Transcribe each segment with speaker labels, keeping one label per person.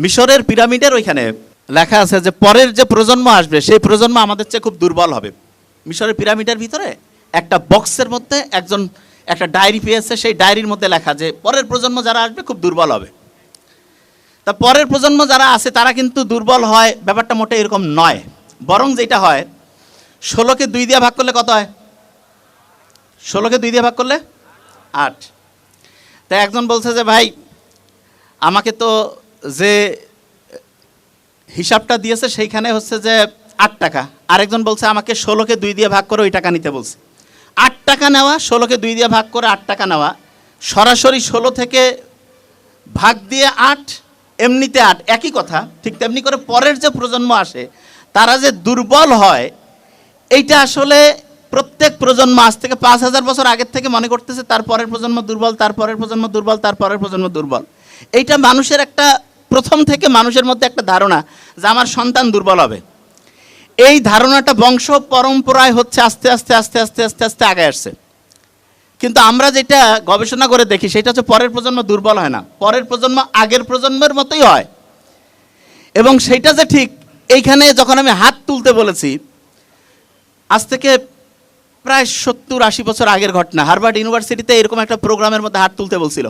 Speaker 1: মিশরের পিরামিডের ওইখানে লেখা আছে যে পরের যে প্রজন্ম আসবে সেই প্রজন্ম আমাদের চেয়ে খুব দুর্বল হবে। মিশরের পিরামিডের ভিতরে একটা বক্সের মধ্যে একজন একটা ডায়েরি পেয়েছে, সেই ডায়েরির মধ্যে লেখা যে পরের প্রজন্ম যারা আসবে খুব দুর্বল হবে। তা পরের প্রজন্ম যারা আছে তারা কিন্তু দুর্বল হয়, ব্যাপারটা মোটে এরকম নয়। বরং যেটা হয়, 16কে 2 দিয়ে ভাগ করলে কত হয়? 16কে 2 দিয়ে ভাগ করলে 8। তা একজন বলছে যে ভাই আমাকে তো যে হিসাবটা দিয়েছে সেইখানে হচ্ছে যে 8 টাকা। আরেকজন বলছে আমাকে 16কে 2 দিয়ে ভাগ করে ওই টাকা নিতে বলছে। 8 টাকা নেওয়া, 16কে 2 দিয়ে ভাগ করে 8 টাকা নেওয়া, সরাসরি 16 থেকে ভাগ দিয়ে 8, এমনিতে 8, একই কথা। ঠিক তেমনি করে পরের যে প্রজন্ম আসে তারা যে দুর্বল হয়, এইটা আসলে প্রত্যেক প্রজন্ম আজ থেকে 5000 বছর আগের থেকে মনে করতেছে তার পরের প্রজন্ম দুর্বল, তার পরের প্রজন্ম দুর্বল, তার পরের প্রজন্ম দুর্বল। এইটা মানুষের একটা প্রথম থেকে মানুষের মধ্যে একটা ধারণা যে আমার সন্তান দুর্বল হবে। এই ধারণাটা বংশ পরম্পরায় হচ্ছে আস্তে আস্তে আস্তে আস্তে আস্তে আস্তে আগে আসছে। কিন্তু আমরা যেটা গবেষণা করে দেখি সেটা হচ্ছে পরের প্রজন্ম দুর্বল হয় না, পরের প্রজন্ম আগের প্রজন্মের মতোই হয়। এবং সেইটা যে ঠিক, এইখানে যখন আমি হাত তুলতে বলেছি, আজ থেকে প্রায় 70-80 বছর আগের ঘটনা, হার্ভার্ড ইউনিভার্সিটিতে এরকম একটা প্রোগ্রামের মধ্যে হাত তুলতে বলছিল।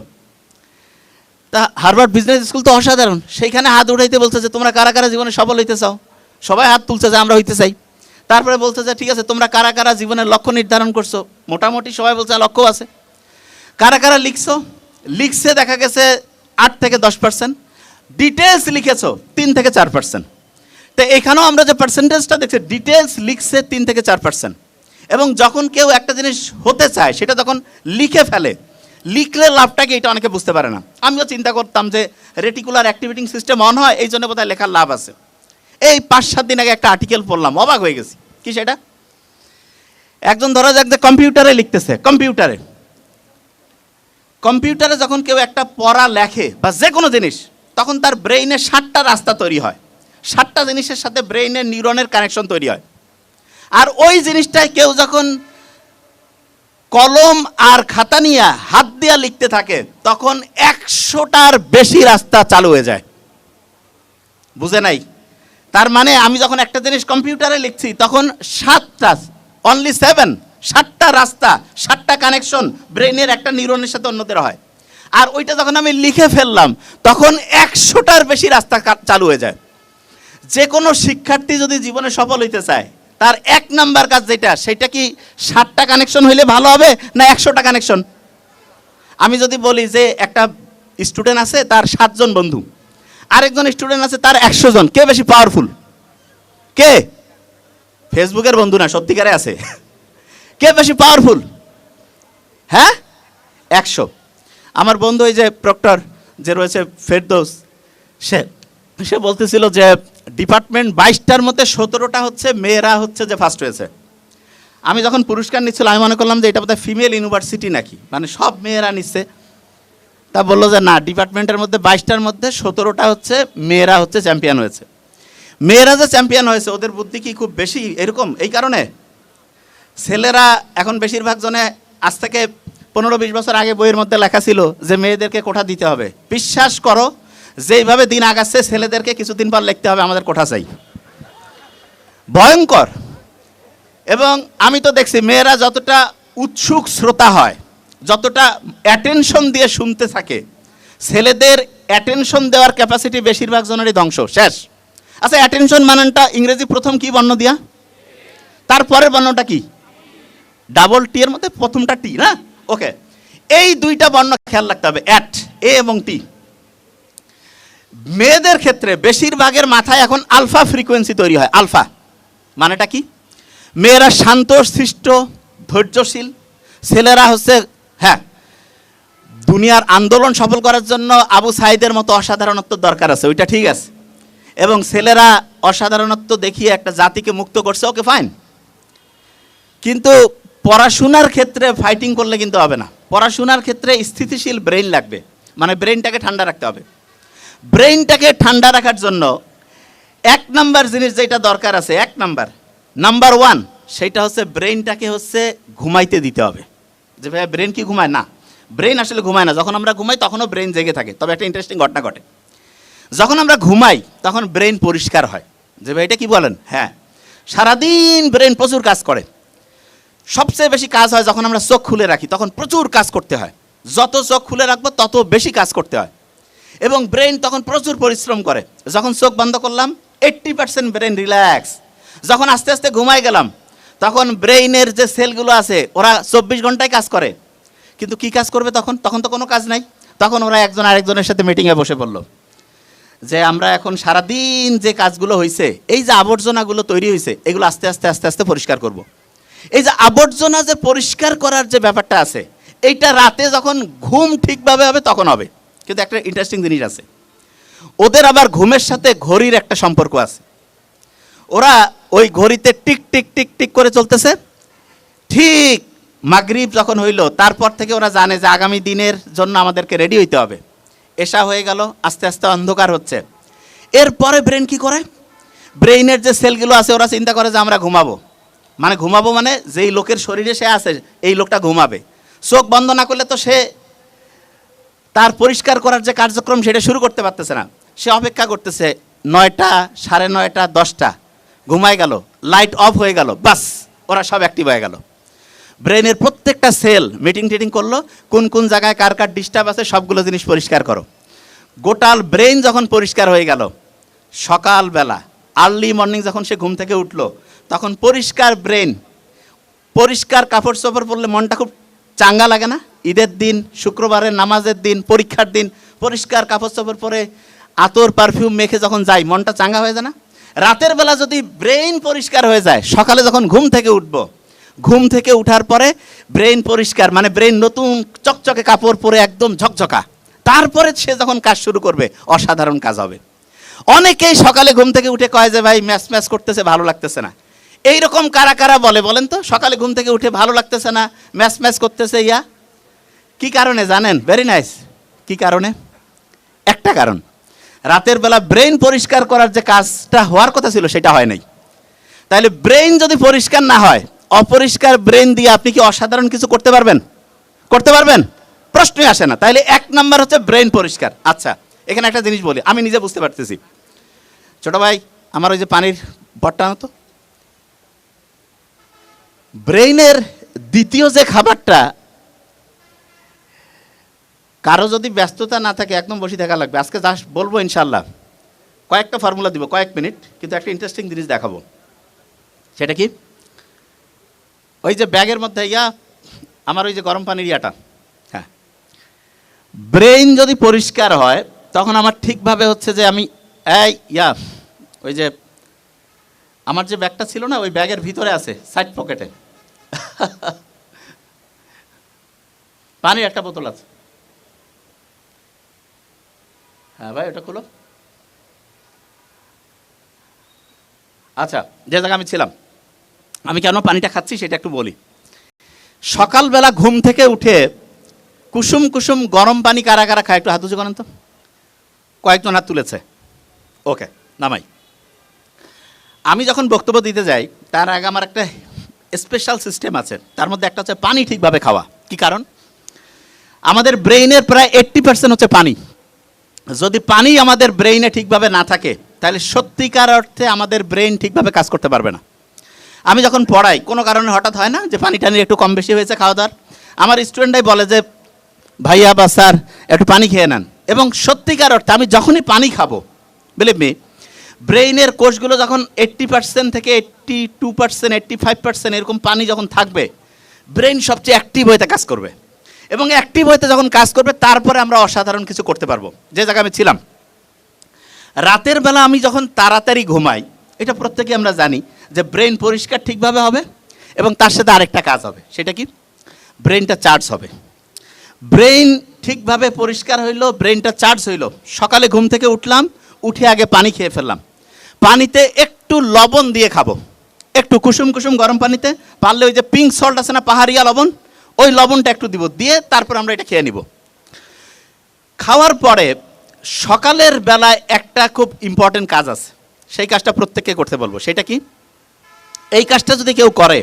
Speaker 1: তা হার্ভার্ড বিজনেস স্কুল তো অসাধারণ, সেইখানে হাত উঠাইতে বলছে যে তোমরা কারা কারা জীবনে সফল হইতে চাও। সবাই হাত তুলছে যে আমরা হইতে চাই। তারপরে বলছে যে ঠিক আছে তোমরা কারা কারা জীবনের লক্ষ্য নির্ধারণ করছো। মোটামুটি সবাই বলছে লক্ষ্য আছে। কারা কারা লিখছো, লিখছে দেখা গেছে 8 থেকে 10%, ডিটেলস লিখেছো 3 থেকে 4%। তো এখানেও আমরা যে পার্সেন্টেজটা দেখছি, ডিটেলস লিখছে 3 থেকে 4%। এবং যখন কেউ একটা জিনিস হতে চায় সেটা যখন লিখে ফেলে, লিখলে লাভটাকে এটা অনেকে বুঝতে পারে না। আমিও চিন্তা করতাম যে রেটিকুলার অ্যাক্টিভেটিং সিস্টেম অন হয়, এই জন্য বোধহয় লেখার লাভ আছে। এই 5-7 দিন আগে একটা আর্টিকেল পড়লাম, অবাক হয়ে গেছি। কি সেটা? একজন ধরা যাক যে কম্পিউটারে লিখতেছে, কম্পিউটারে যখন কেউ একটা পড়া লেখে বা যে কোনো জিনিস, তখন তার ব্রেইনে 7টা রাস্তা তৈরি হয়, 7টা জিনিসের সাথে ব্রেইনের নিউরনের কানেকশন তৈরি হয়। আর ওই জিনিসটাই কেউ যখন কলম আর খাতা নিয়ে হাত দিয়ে লিখতে থাকে, তখন 100টার বেশি রাস্তা চালু হয়ে যায়। বুঝে নাই? তার মানে আমি যখন একটা জিনিস কম্পিউটারে লিখছি তখন 7টা রাস্তা, 7টা কানেকশন ব্রেইনের একটা নিউরনের সাথে অন্যদের হয়। আর ওইটা যখন আমি লিখে ফেললাম তখন 100টার বেশি রাস্তা চালু হয়ে যায়। যে কোনো শিক্ষার্থী যদি জীবনে সফল হইতে চায়, তার 1 নাম্বার কাজ যেটা, সেটা কি 7টা কানেকশন হইলে ভালো হবে না 100টা কানেকশন? আমি যদি বলি যে একটা স্টুডেন্ট আছে তার 7 জন বন্ধু, আরেকজন স্টুডেন্ট আছে তার 100 জন, কে বেশি পাওয়ারফুল? কে? ফেসবুকের বন্ধু না, সত্যিকারে আছে। কে বেশি পাওয়ারফুল? হ্যাঁ, 100। আমার বন্ধু এই যে প্রক্টর যে রয়েছে ফেরদৌস, সে বলতেছিল যে ডিপার্টমেন্ট 22টার মধ্যে 17টা হচ্ছে মেয়েরা হচ্ছে যে ফার্স্ট হয়েছে। আমি যখন পুরস্কার নিচ্ছিল আমি মনে করলাম যে এটা বোধহয় ফিমেল ইউনিভার্সিটি নাকি, মানে সব মেয়েরা নিচ্ছে। তা বললো যে না, ডিপার্টমেন্টের মধ্যে 22টার মধ্যে 17টা হচ্ছে মেয়েরা হচ্ছে চ্যাম্পিয়ন হয়েছে। মেয়েরা যে চ্যাম্পিয়ন হয়েছে ওদের বুদ্ধি কি খুব বেশি এরকম? এই কারণে ছেলেরা এখন বেশিরভাগ জনে, আজ থেকে 15-20 বছর আগে বইয়ের মধ্যে লেখা ছিল যে মেয়েদেরকে কোঠা দিতে হবে। বিশ্বাস করো, যেইভাবে দিন আগাচ্ছে ছেলেদেরকে কিছুদিন পর লিখতে হবে আমাদের কোঠা চাই। ভয়ঙ্কর। এবং আমি তো দেখছি মেয়েরা যতটা উৎসুক শ্রোতা হয়, যতটা অ্যাটেনশন দিয়ে শুনতে থাকে, ছেলেদের অ্যাটেনশন দেওয়ার ক্যাপাসিটি বেশিরভাগ জনেরই ধ্বংস, শেষ। আচ্ছা, অ্যাটেনশন মানেটা ইংরেজি প্রথম কি বর্ণ দিয়া? তারপরের বর্ণটা কি? ডাবল টি এর মধ্যে প্রথমটা টি না? ওকে, এই 2টা বর্ণ খেয়াল রাখতে হবে, অ্যাট, এ এবং টি। মেয়েদের ক্ষেত্রে বেশিরভাগের মাথায় এখন আলফা ফ্রিকোয়েন্সি তৈরি হয়। আলফা মানেটা কি? মেয়েরা শান্ত, শিষ্ট, ধৈর্যশীল। ছেলেরা হচ্ছে, হ্যাঁ, দুনিয়ার আন্দোলন সফল করার জন্য আবু সাইদের মতো অসাধারণত্ব দরকার আছে, ওইটা ঠিক আছে। এবং ছেলেরা অসাধারণত্ব দেখিয়ে একটা জাতিকে মুক্ত করছে, ওকে ফাইন। কিন্তু পড়াশোনার ক্ষেত্রে ফাইটিং করলে কিন্তু হবে না। পড়াশোনার ক্ষেত্রে স্থিতিশীল ব্রেইন লাগবে, মানে ব্রেইনটাকে ঠান্ডা রাখতে হবে। ব্রেইনটাকে ঠান্ডা রাখার জন্য 1 নাম্বার জিনিস যেটা দরকার আছে, নাম্বার 1, সেটা হচ্ছে ব্রেইনটাকে হচ্ছে ঘুমাইতে দিতে হবে। যে ভাই ব্রেন কি ঘুমায়? না, ব্রেইন আসলে ঘুমায় না। যখন আমরা ঘুমাই তখনও ব্রেইন জেগে থাকে। তবে একটা ইন্টারেস্টিং ঘটনা ঘটে। যখন আমরা ঘুমাই তখন ব্রেন পরিষ্কার হয়। যে ভাই এটা কি বলেন? হ্যাঁ, সারাদিন ব্রেন প্রচুর কাজ করে। সবচেয়ে বেশি কাজ হয় যখন আমরা চোখ খুলে রাখি, তখন প্রচুর কাজ করতে হয়। যত চোখ খুলে রাখবো তত বেশি কাজ করতে হয়, এবং ব্রেন তখন প্রচুর পরিশ্রম করে। যখন চোখ বন্ধ করলাম 80% ব্রেন রিল্যাক্স। যখন আস্তে আস্তে ঘুমাই গেলাম তখন ব্রেইনের যে সেলগুলো আছে ওরা 24 ঘন্টায় কাজ করে, কিন্তু কি কাজ করবে তখন? তখন তো কোনো কাজ নাই। তখন ওরা একজন আরেকজনের সাথে মিটিংয়ে বসে পড়লো যে আমরা এখন সারাদিন যে কাজগুলো হয়েছে, এই যে আবর্জনাগুলো তৈরি হয়েছে, এগুলো আস্তে আস্তে আস্তে আস্তে পরিষ্কার করব। এই যে আবর্জনা যে পরিষ্কার করার যে ব্যাপারটা আছে, এইটা রাতে যখন ঘুম ঠিকভাবে হবে তখন হবে। কিন্তু একটা ইন্টারেস্টিং জিনিস আছে, ওদের আবার ঘুমের সাথে ঘড়ির একটা সম্পর্ক আছে। ওরা ওই ঘড়িতে টিক টিক টিক টিক করে চলতেছে, ঠিক মাগরিব যখন হইল তারপর থেকে ওরা জানে যে আগামী দিনের জন্য আমাদেরকে রেডি হইতে হবে। এশা হয়ে গেল, আস্তে আস্তে অন্ধকার হচ্ছে। এরপরে ব্রেন কি করে? ব্রেইনের যে সেলগুলো আছে ওরা চিন্তা করে যে আমরা ঘুমাবো। ঘুমাবো মানে যেই লোকের শরীরে সে আছে এই লোকটা ঘুমাবে। চোখ বন্ধ না করলে তো সে তার পরিষ্কার করার যে কার্যক্রম সেটা শুরু করতে পারতেছে না। সে অপেক্ষা করতেছে 9টা, 9:30, 10টা, ঘুমায় গেল, লাইট অফ হয়ে গেল, বাস ওরা সব অ্যাক্টিভ হয়ে গেল। ব্রেনের প্রত্যেকটা সেল মিটিং টিটিং করলো, কোন কোন জায়গায় কার কার ডিস্টার্ব আছে সবগুলো জিনিস পরিষ্কার করো। গোটাল ব্রেন যখন পরিষ্কার হয়ে গেল, সকালবেলা আর্লি মর্নিং যখন সে ঘুম থেকে উঠলো তখন পরিষ্কার ব্রেন, পরিষ্কার কাপড় চোপড় পরলে মনটা খুব চাঙ্গা লাগে না? ঈদের দিন, শুক্রবারের নামাজের দিন, পরীক্ষার দিন পরিষ্কার কাপড় চোপড় পরে আতর পারফিউম মেখে যখন যাই মনটা চাঙ্গা হয়ে যায় না? রাতের বেলা যদি ব্রেন পরিষ্কার হয়ে যায়, সকালে যখন ঘুম থেকে উঠবো, ঘুম থেকে উঠার পরে ব্রেন পরিষ্কার ব্রেন নতুন চকচকে কাপড় পরে একদম ঝকঝকা, তারপরে সে যখন কাজ শুরু করবে অসাধারণ কাজ হবে। অনেকেই সকালে ঘুম থেকে উঠে কয় যে ভাই ম্যাচ ম্যাচ করতেছে, ভালো লাগতেছে না। এইরকম কারা কারা বলে বলেন তো? সকালে ঘুম থেকে উঠে ভালো লাগতেছে না, ম্যাচ ম্যাচ করতেছে, কি কারণে জানেন? Very nice. কি কারণে? একটা কারণ, রাতের বেলা ব্রেন পরিষ্কার করার যে কাজটা হওয়ার কথা ছিল সেটা হয় নাই। তাহলে ব্রেন যদি পরিষ্কার না হয়, অপরিষ্কার ব্রেন দিয়ে আপনি কি অসাধারণ কিছু করতে পারবেন? করতে পারবেন? প্রশ্নই আসে না। তাহলে 1 নাম্বার হচ্ছে ব্রেন পরিষ্কার। আচ্ছা, এখানে একটা জিনিস বলি, আমি নিজে বুঝতে পারতেছি। ছোট ভাই, আমার ওই যে পানির বটটা আনো তো। ব্রেইনের দ্বিতীয় যে খাবারটা, কারো যদি ব্যস্ততা না থাকে একদম বসে থাকা লাগবে। আজকে যা বলবো ইনশাল্লাহ কয়েকটা ফর্মুলা দিব, কয়েক মিনিট, কিন্তু একটা ইন্টারেস্টিং জিনিস দেখাবো। সেটা কি? ওই যে ব্যাগের মধ্যে আমার ওই যে গরম পানির হ্যাঁ, ব্রেইন যদি পরিষ্কার হয় তখন আমার ঠিকভাবে হচ্ছে যে আমি ওই যে আমার যে ব্যাগটা ছিল না, ওই ব্যাগের ভিতরে আছে সাইড পকেটে পানির একটা বোতল আছে। হ্যাঁ ভাই, ওটা খুলো। আচ্ছা, যে জায়গায় আমি ছিলাম, আমি কেন পানিটা খাচ্ছি সেটা একটু বলি। সকালবেলা ঘুম থেকে উঠে কুসুম কুসুম গরম পানি কারা কারা খায়? একটু হাত উঁচু করেন তো। কয়েকজন হাত তুলেছে, ওকে, নামাই। আমি যখন বক্তব্য দিতে যাই তার আগে আমার একটা স্পেশাল সিস্টেম আছে, তার মধ্যে একটা হচ্ছে পানি ঠিকভাবে খাওয়া। কি কারণ? আমাদের ব্রেইনের প্রায় 80% হচ্ছে পানি। যদি পানি আমাদের ব্রেইনে ঠিকভাবে না থাকে তাহলে সত্যিকার অর্থে আমাদের ব্রেইন ঠিকভাবে কাজ করতে পারবে না। আমি যখন পড়াই, কোনো কারণে হঠাৎ হয় না যে পানি টানি একটু কম বেশি হয়েছে খাওয়া দাওয়ার, আমার স্টুডেন্টরাই বলে যে ভাইয়া বা স্যার একটু পানি খেয়ে নেন। এবং সত্যিকার অর্থে আমি যখনই পানি খাবো, বিলিভ মি, ব্রেইনের কোষগুলো যখন 80% থেকে 82%, 85% এরকম পানি যখন থাকবে, ব্রেইন সবচেয়ে অ্যাক্টিভ হইতে কাজ করবে। এবং অ্যাক্টিভ হইতে যখন কাজ করবে তারপরে আমরা অসাধারণ কিছু করতে পারবো। যে জায়গায় আমি ছিলাম, রাতের বেলা আমি যখন তাড়াতাড়ি ঘুমাই, এটা প্রত্যেকে আমরা জানি যে ব্রেইন পরিষ্কার ঠিকভাবে হবে এবং তার সাথে আরেকটা কাজ হবে। সেটা কি? ব্রেইনটা চার্জ হবে। ব্রেইন ঠিকভাবে পরিষ্কার হইলো, ব্রেইনটা চার্জ হইলো। সকালে ঘুম থেকে উঠলাম, উঠে আগে পানি খেয়ে ফেললাম। পানিতে একটু লবণ দিয়ে খাবো, একটু কুসুম কুসুম গরম পানিতে, পারলে ওই যে পিঙ্ক সল্ট আছে না, পাহাড়িয়া লবণ, ওই লবণটা একটু দিব, দিয়ে তারপর আমরা এটা খেয়ে নিব। খাওয়ার পরে সকালের বেলায় একটা খুব ইম্পর্টেন্ট কাজ আছে, সেই কাজটা প্রত্যেককে করতে বলবো। সেটা কি? এই কাজটা যদি কেউ করে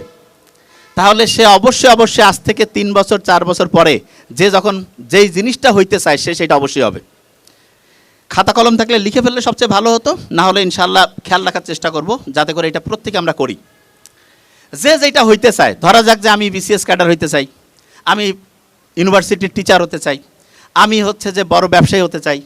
Speaker 1: তাহলে সে অবশ্যই অবশ্যই আজ থেকে 3 বছর 4 বছর পরে যে যখন যেই জিনিসটা হইতে চায় সে সেটা অবশ্যই হবে। খাতা কলম থাকলে লিখে ফেললে সবচেয়ে ভালো হতো, না হলে ইনশাআল্লাহ খেয়াল রাখার চেষ্টা করব যাতে করে এটা প্রত্যেকে আমরা করি। যে যেটা হইতে চায়, ধরা যাক যে আমি বিসিএস ক্যাডার হইতে চাই, আমি ইউনিভার্সিটির টিচার হতে চাই, আমি হচ্ছে যে বড় ব্যবসায়ী হতে চাই,